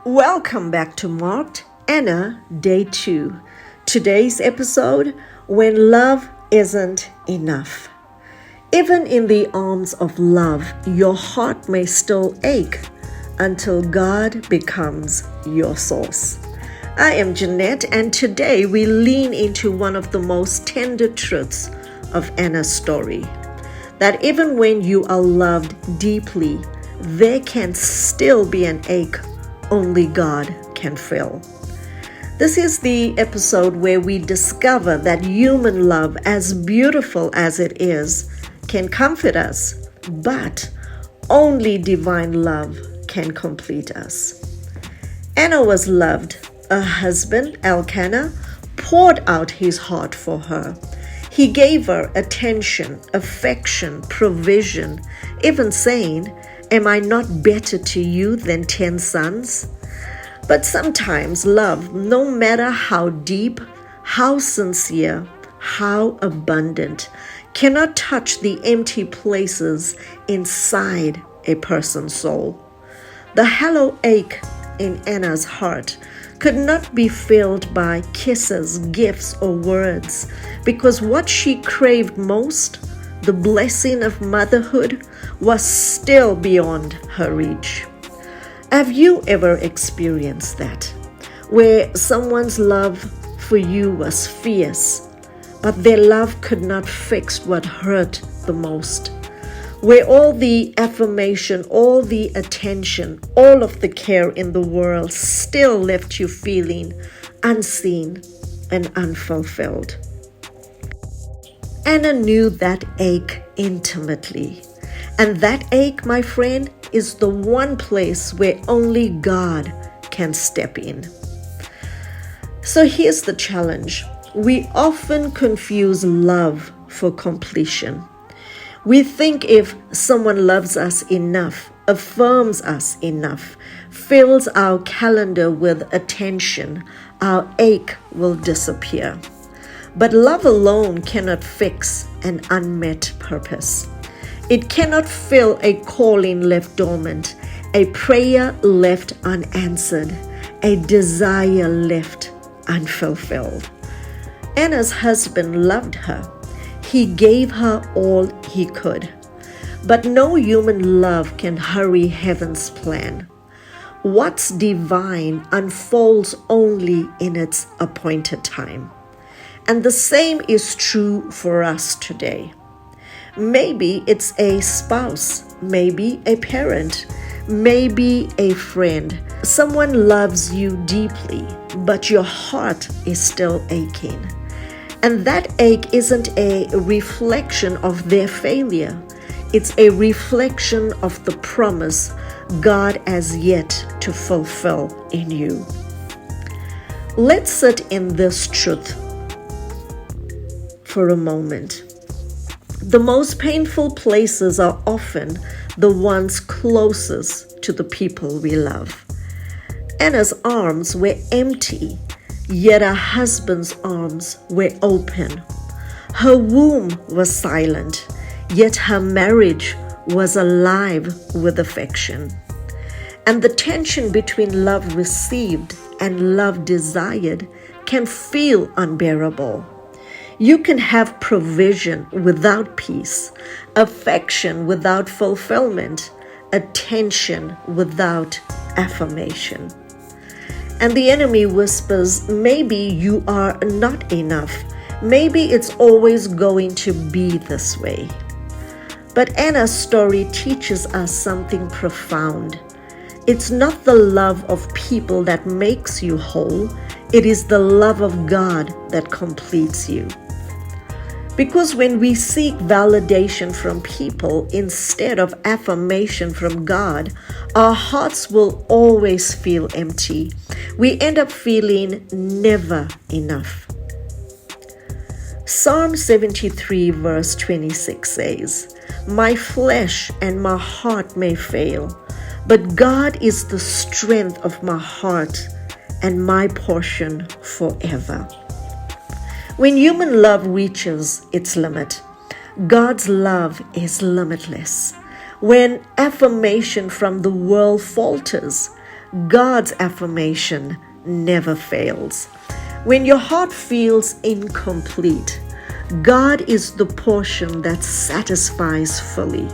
Welcome back to Marked Anna Day 2. Today's episode, When Love Isn't Enough. Even in the arms of love, your heart may still ache until God becomes your source. I am Jeanette, and today we lean into one of the most tender truths of Anna's story. That even when you are loved deeply, there can still be an ache only God can fill. This is the episode where we discover that human love, as beautiful as it is, can comfort us, but only divine love can complete us. Anna was loved. Her husband, Elkanah, poured out his heart for her. He gave her attention, affection, provision, even saying, "Am I not better to you than 10 sons?" But sometimes love, no matter how deep, how sincere, how abundant, cannot touch the empty places inside a person's soul. The hollow ache in Anna's heart could not be filled by kisses, gifts, or words, because what she craved most, the blessing of motherhood, was still beyond her reach. Have you ever experienced that? Where someone's love for you was fierce, but their love could not fix what hurt the most? Where all the affirmation, all the attention, all of the care in the world still left you feeling unseen and unfulfilled. Anna knew that ache intimately. And that ache, my friend, is the one place where only God can step in. So here's the challenge. We often confuse love for completion. We think if someone loves us enough, affirms us enough, fills our calendar with attention, our ache will disappear. But love alone cannot fix an unmet purpose. It cannot fill a calling left dormant, a prayer left unanswered, a desire left unfulfilled. Anna's husband loved her. He gave her all he could. But no human love can hurry heaven's plan. What's divine unfolds only in its appointed time. And the same is true for us today. Maybe it's a spouse, maybe a parent, maybe a friend. Someone loves you deeply, but your heart is still aching. And that ache isn't a reflection of their failure. It's a reflection of the promise God has yet to fulfill in you. Let's sit in this truth for a moment. The most painful places are often the ones closest to the people we love. Anna's arms were empty, yet her husband's arms were open. Her womb was silent, yet her marriage was alive with affection. And the tension between love received and love desired can feel unbearable. You can have provision without peace, affection without fulfillment, attention without affirmation. And the enemy whispers, maybe you are not enough. Maybe it's always going to be this way. But Anna's story teaches us something profound. It's not the love of people that makes you whole. It is the love of God that completes you. Because when we seek validation from people instead of affirmation from God, our hearts will always feel empty. We end up feeling never enough. Psalm 73 verse 26 says, "My flesh and my heart may fail, but God is the strength of my heart and my portion forever." When human love reaches its limit, God's love is limitless. When affirmation from the world falters, God's affirmation never fails. When your heart feels incomplete, God is the portion that satisfies fully.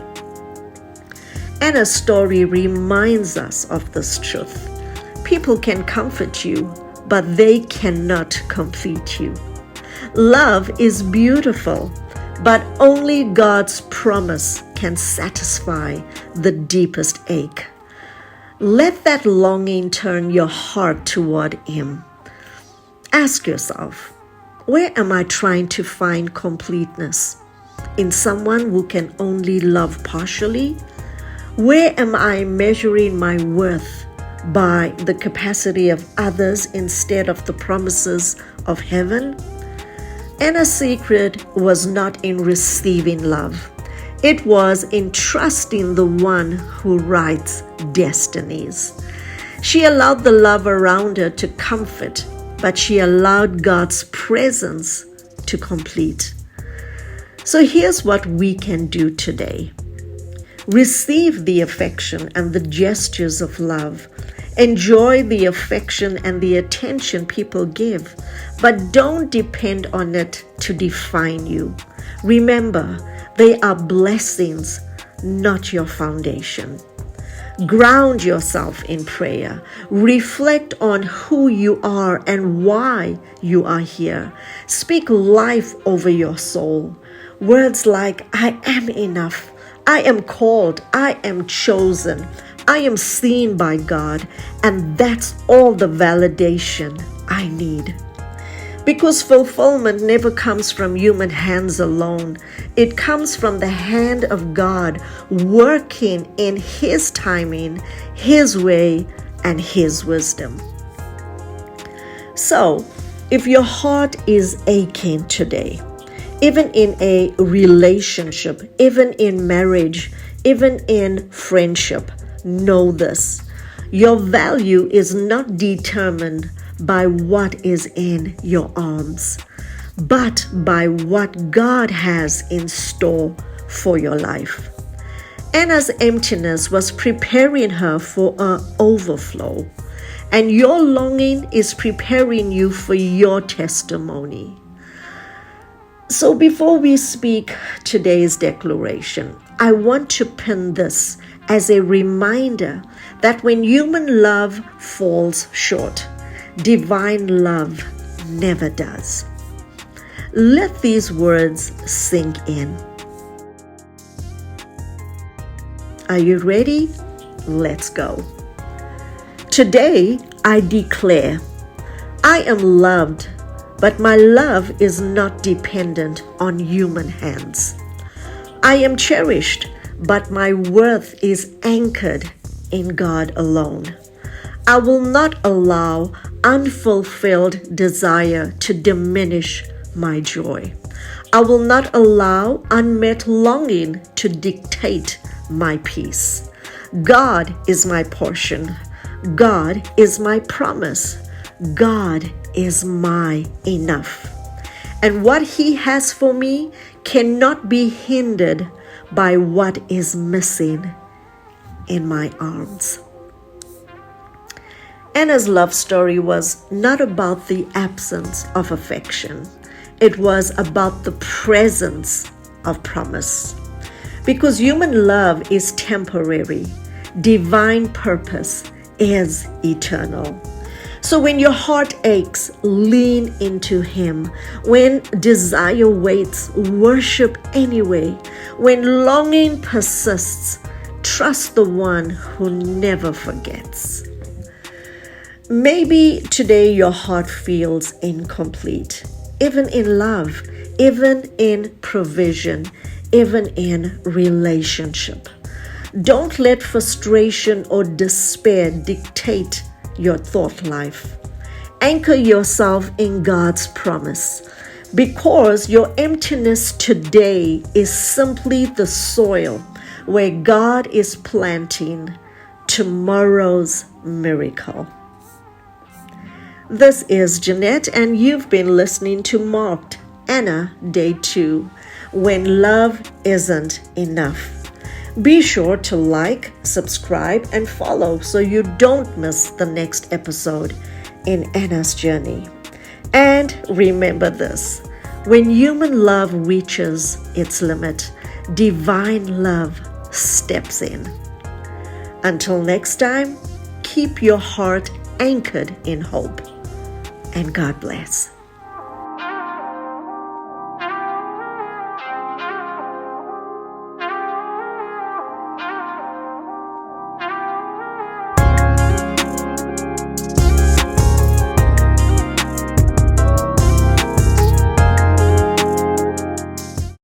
Anna's story reminds us of this truth. People can comfort you, but they cannot complete you. Love is beautiful, but only God's promise can satisfy the deepest ache. Let that longing turn your heart toward Him. Ask yourself, where am I trying to find completeness? In someone who can only love partially? Where am I measuring my worth by the capacity of others instead of the promises of heaven? Anna's secret was not in receiving love. It was in trusting the one who writes destinies. She allowed the love around her to comfort, but she allowed God's presence to complete. So here's what we can do today. Receive the affection and the gestures of love. Enjoy the affection and the attention people give, but don't depend on it to define you. Remember, they are blessings, not your foundation. Ground yourself in prayer. Reflect on who you are and why you are here. Speak life over your soul. Words like, I am enough. I am called. I am chosen. I am seen by God. And that's all the validation I need. Because fulfillment never comes from human hands alone. It comes from the hand of God working in His timing, His way, and His wisdom. So, if your heart is aching today, even in a relationship, even in marriage, even in friendship, know this. Your value is not determined by what is in your arms, but by what God has in store for your life. Anna's emptiness was preparing her for an overflow, and your longing is preparing you for your testimony. So before we speak today's declaration, I want to pin this as a reminder that when human love falls short, divine love never does. Let these words sink in. Are you ready? Let's go. Today, I declare, I am loved, but my love is not dependent on human hands. I am cherished, but my worth is anchored in God alone. I will not allow unfulfilled desire to diminish my joy. I will not allow unmet longing to dictate my peace. God is my portion. God is my promise. God is my enough. And what He has for me cannot be hindered by what is missing in my arms. Anna's love story was not about the absence of affection. It was about the presence of promise. Because human love is temporary, divine purpose is eternal. So when your heart aches, lean into Him. When desire waits, worship anyway. When longing persists, trust the one who never forgets. Maybe today your heart feels incomplete, even in love, even in provision, even in relationship. Don't let frustration or despair dictate your thought life. Anchor yourself in God's promise, because your emptiness today is simply the soil where God is planting tomorrow's miracle. This is Jeanette, and you've been listening to Marked Anna Day 2, When Love Isn't Enough. Be sure to like, subscribe, and follow so you don't miss the next episode in Anna's journey. And remember this: when human love reaches its limit, divine love steps in. Until next time, keep your heart anchored in hope, and God bless.